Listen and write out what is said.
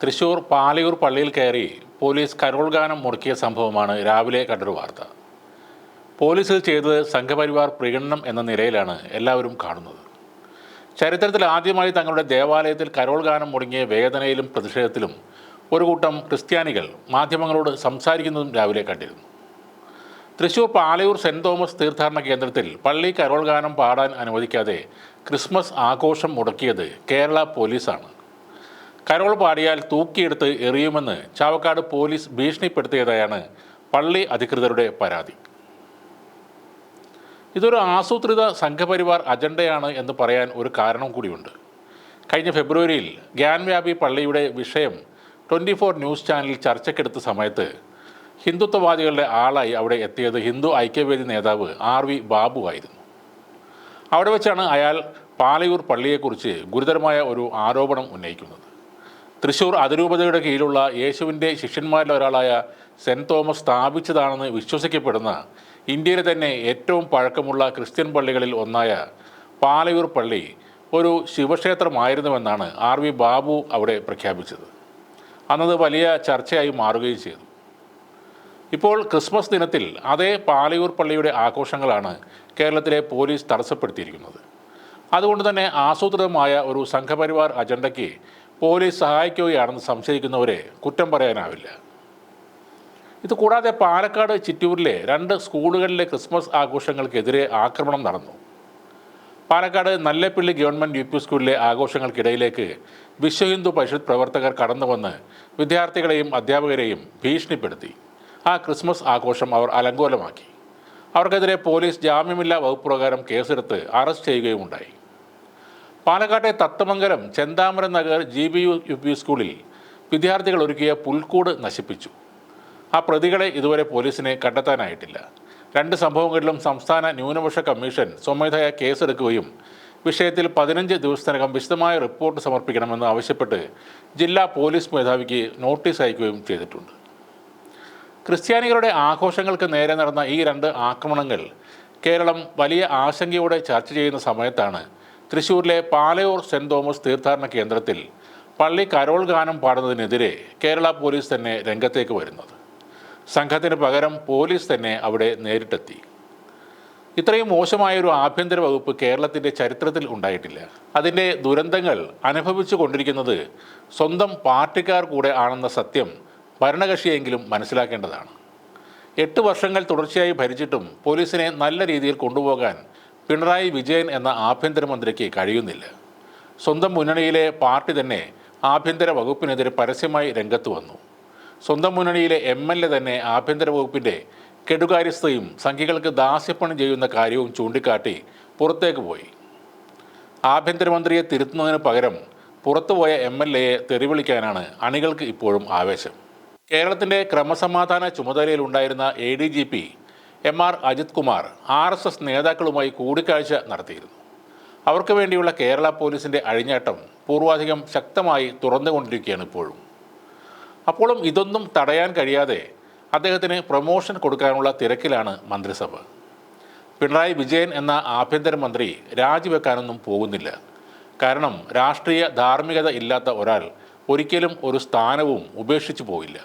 തൃശൂർ പാലയൂർ പള്ളിയിൽ കയറി police Carol ഗാനം മുടക്കിയ സംഭവമാണ് രാവിലെ കണ്ടൊരു വാർത്ത. പോലീസിൽ ചെയ്തത് സംഘപരിവാർ പ്രകടനം എന്ന നിലയിലാണ് എല്ലാവരും കാണുന്നത്. ചരിത്രത്തിൽ ആദ്യമായി തങ്ങളുടെ ദേവാലയത്തിൽ കരോൾ ഗാനം മുടങ്ങിയ വേദനയിലും പ്രതിഷേധത്തിലും ഒരു കൂട്ടം ക്രിസ്ത്യാനികൾ മാധ്യമങ്ങളോട് സംസാരിക്കുന്നതും രാവിലെ കണ്ടിരുന്നു. തൃശൂർ പാലയൂർ സെൻറ് തോമസ് തീർത്ഥാടന കേന്ദ്രത്തിൽ പള്ളി കരോൾ ഗാനം പാടാൻ അനുവദിക്കാതെ ക്രിസ്മസ് ആഘോഷം മുടക്കിയത് കേരള പോലീസാണ്. കരോൾ പാടിയാൽ തൂക്കിയെടുത്ത് എറിയുമെന്ന് ചാവക്കാട് പോലീസ് ഭീഷണിപ്പെടുത്തിയതായാണ് പള്ളി അധികൃതരുടെ പരാതി. ഇതൊരു ആസൂത്രിത സംഘപരിവാർ അജണ്ടയാണ് എന്ന് പറയാൻ ഒരു കാരണം കൂടിയുണ്ട്. കഴിഞ്ഞ ഫെബ്രുവരിയിൽ ഗ്യാൻവ്യാപി പള്ളിയുടെ വിഷയം 24 ന്യൂസ് ചാനലിൽ ചർച്ചയ്ക്കെടുത്ത സമയത്ത് ഹിന്ദുത്വവാദികളുടെ ആളായി അവിടെ എത്തിയത് ഹിന്ദു ഐക്യവേദി നേതാവ് RV ബാബു ആയിരുന്നു. അവിടെ വെച്ചാണ് അയാൾ പാലയൂർ പള്ളിയെക്കുറിച്ച് ഗുരുതരമായ ഒരു ആരോപണം ഉന്നയിക്കുന്നത്. തൃശൂർ അതിരൂപതയുടെ കീഴിലുള്ള യേശുവിൻ്റെ ശിഷ്യന്മാരിൽ ഒരാളായ സെൻറ് തോമസ് സ്ഥാപിച്ചതാണെന്ന് വിശ്വസിക്കപ്പെടുന്ന ഇന്ത്യയിലെ തന്നെ ഏറ്റവും പഴക്കമുള്ള ക്രിസ്ത്യൻ പള്ളികളിൽ ഒന്നായ പാലയൂർ പള്ളി ഒരു ശിവക്ഷേത്രമായിരുന്നുവെന്നാണ് RV ബാബു അവിടെ പ്രഖ്യാപിച്ചത്. അന്നത് വലിയ ചർച്ചയായി മാറുകയും ചെയ്തു. ഇപ്പോൾ ക്രിസ്മസ് ദിനത്തിൽ അതേ പാലയൂർ പള്ളിയുടെ ആഘോഷങ്ങളാണ് കേരളത്തിലെ പോലീസ് തടസ്സപ്പെടുത്തിയിരിക്കുന്നത്. അതുകൊണ്ട് തന്നെ ആസൂത്രിതമായ ഒരു സംഘപരിവാർ അജണ്ടയ്ക്ക് പോലീസ് സഹായിക്കുകയാണെന്ന് സംശയിക്കുന്നവരെ കുറ്റം പറയാനാവില്ല. ഇതുകൂടാതെ പാലക്കാട് ചിറ്റൂരിലെ 2 സ്കൂളുകളിലെ ക്രിസ്മസ് ആഘോഷങ്ങൾക്കെതിരെ ആക്രമണം നടന്നു. പാലക്കാട് നല്ലേപ്പിള്ളി ഗവൺമെൻറ് UP സ്കൂളിലെ ആഘോഷങ്ങൾക്കിടയിലേക്ക് വിശ്വഹിന്ദു പരിഷത്ത് പ്രവർത്തകർ കടന്നുവന്ന് വിദ്യാർത്ഥികളെയും അധ്യാപകരെയും ഭീഷണിപ്പെടുത്തി. ആ ക്രിസ്മസ് ആഘോഷം അവർ അലങ്കോലമാക്കി. അവർക്കെതിരെ പോലീസ് ജാമ്യമില്ലാ വകുപ്പ് പ്രകാരം കേസെടുത്ത് അറസ്റ്റ് ചെയ്യുകയും ഉണ്ടായി. പാലക്കാട്ടെ തത്തമംഗലം ചെന്താമര നഗർ GBU UP സ്കൂളിൽ വിദ്യാർത്ഥികൾ ഒരുക്കിയ പുൽക്കൂട് നശിപ്പിച്ചു. ആ പ്രതികളെ ഇതുവരെ പോലീസിനെ കണ്ടെത്താനായിട്ടില്ല. 2 സംഭവങ്ങളിലും സംസ്ഥാന ന്യൂനപക്ഷ കമ്മീഷൻ സ്വമേധയാ കേസെടുക്കുകയും വിഷയത്തിൽ 15 ദിവസത്തിനകം വിശദമായ റിപ്പോർട്ട് സമർപ്പിക്കണമെന്ന് ആവശ്യപ്പെട്ട് ജില്ലാ പോലീസ് മേധാവിക്ക് നോട്ടീസ് അയക്കുകയും ചെയ്തിട്ടുണ്ട്. ക്രിസ്ത്യാനികളുടെ ആഘോഷങ്ങൾക്ക് നേരെ നടന്ന ഈ 2 ആക്രമണങ്ങൾ കേരളം വലിയ ആശങ്കയോടെ ചർച്ച ചെയ്യുന്ന സമയത്താണ് തൃശ്ശൂരിലെ പാലയൂർ സെൻറ് തോമസ് തീർത്ഥാടന കേന്ദ്രത്തിൽ പള്ളി കരോൾ ഗാനം പാടുന്നതിനെതിരെ കേരള പോലീസ് തന്നെ രംഗത്തേക്ക് വരുന്നത്. സംഘത്തിന് പകരം പോലീസ് തന്നെ അവിടെ നേരിട്ടെത്തി. ഇത്രയും മോശമായൊരു ആഭ്യന്തര വകുപ്പ് കേരളത്തിൻ്റെ ചരിത്രത്തിൽ ഉണ്ടായിട്ടില്ല. അതിൻ്റെ ദുരന്തങ്ങൾ അനുഭവിച്ചു കൊണ്ടിരിക്കുന്നത് സ്വന്തം പാർട്ടിക്കാർ കൂടെ ആണെന്ന സത്യം ഭരണകക്ഷിയെങ്കിലും മനസ്സിലാക്കേണ്ടതാണ്. 8 വർഷങ്ങൾ തുടർച്ചയായി ഭരിച്ചിട്ടും പോലീസിനെ നല്ല രീതിയിൽ കൊണ്ടുപോകാൻ പിണറായി വിജയൻ എന്ന ആഭ്യന്തരമന്ത്രിക്ക് കഴിയുന്നില്ല. സ്വന്തം മുന്നണിയിലെ പാർട്ടി തന്നെ ആഭ്യന്തര വകുപ്പിനെതിരെ പരസ്യമായി രംഗത്ത് വന്നു. സ്വന്തം മുന്നണിയിലെ MLA തന്നെ ആഭ്യന്തര വകുപ്പിൻ്റെ കെടുകാര്യസ്ഥയും സംഘികൾക്ക് ദാസ്യപ്പണി ചെയ്യുന്ന കാര്യവും ചൂണ്ടിക്കാട്ടി പുറത്തേക്ക് പോയി. ആഭ്യന്തരമന്ത്രിയെ തിരുത്തുന്നതിന് പകരം പുറത്തുപോയ MLAയെ തെറിവിളിക്കാനാണ് അണികൾക്ക് ഇപ്പോഴും ആവേശം. കേരളത്തിൻ്റെ ക്രമസമാധാന ചുമതലയിലുണ്ടായിരുന്ന ADGP MR Ajith Kumar RSS നേതാക്കളുമായി കൂടിക്കാഴ്ച നടത്തിയിരുന്നു. അവർക്ക് വേണ്ടിയുള്ള കേരള പോലീസിൻ്റെ അഴിഞ്ഞാട്ടം പൂർവാധികം ശക്തമായി തുറന്നുകൊണ്ടിരിക്കുകയാണ് ഇപ്പോഴും. അപ്പോഴും ഇതൊന്നും തടയാൻ കഴിയാതെ അദ്ദേഹത്തിന് പ്രൊമോഷൻ കൊടുക്കാനുള്ള തിരക്കിലാണ് മന്ത്രിസഭ. പിണറായി വിജയൻ എന്ന ആഭ്യന്തരമന്ത്രി രാജിവെക്കാനൊന്നും പോകുന്നില്ല. കാരണം രാഷ്ട്രീയ ധാർമ്മികത ഇല്ലാത്ത ഒരാൾ ഒരിക്കലും ഒരു സ്ഥാനവും ഉപേക്ഷിച്ചു പോയില്ല.